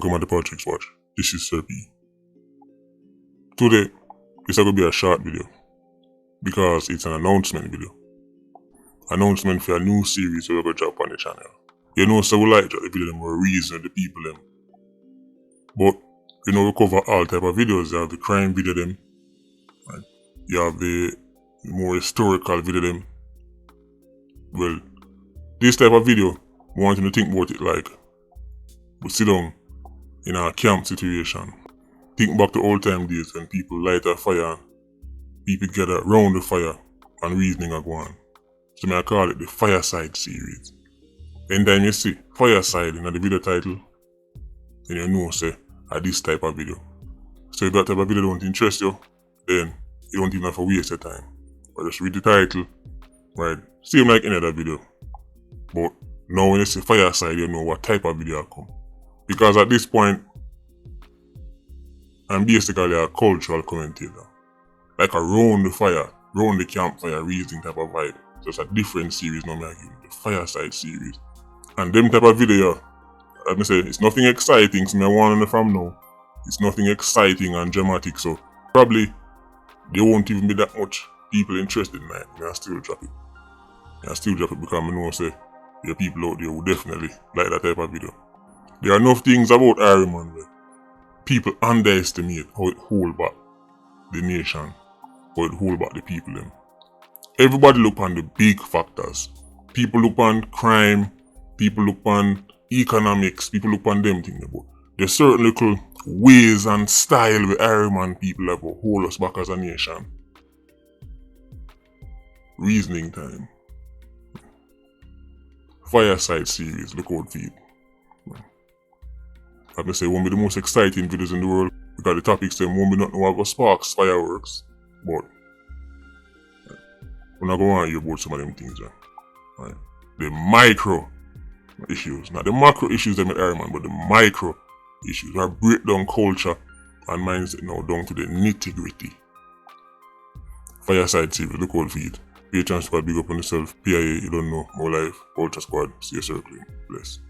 Welcome to the Politricks watch. This is Sir P. Today, this is going to be a short video because it's an announcement video. Announcement for a new series we're going to drop on the channel. You know, so we like drop the video them for a reason, the people them. But, you know, we cover all type of videos. You have the crime video them. Right? You have the more historical video them. Well, this type of video, we want you to think about it like we sit down in a camp situation. Think back to old time days when people light a fire and people gather around the fire and reasoning are going on. So I call it the Fireside series. Anytime you see Fireside in the video title, then you know say this type of video. So if that type of video don't interest you, then you don't even have to waste your time. But just read the title, right? Same like any other video. But now when you see Fireside, you know what type of video will come. Because at this point, I'm basically a cultural commentator. Like around the fire, around the campfire, reasoning type of vibe. So it's a different series now, the Fireside series. And them type of video, let me say, it's nothing exciting, so I want to from now. It's nothing exciting and dramatic, so probably there won't even be that much people interested in it. I still drop it. I still drop it because I know say there are people out there who definitely like that type of video. There are enough things about Iron Man where people underestimate how it hold back the nation, how it hold back the people them. Everybody look on the big factors. People look on crime, people look on economics, people look on them things. But there's certain little ways and style where Iron Man people have to hold us back as a nation. Reasoning time. Fireside series, look out for it. I can say won't be the most exciting videos in the world because the topics them won't be nothing about sparks, fireworks, but we're not going to hear about some of them things. Right? The micro issues, not the macro issues that make Iron Man, but the micro issues where break down culture and mindset now down to the nitty gritty. Fireside series, look out for it. Patreon squad, big up on yourself. PIA, you don't know, more life, Ultra squad, see you circling. Bless.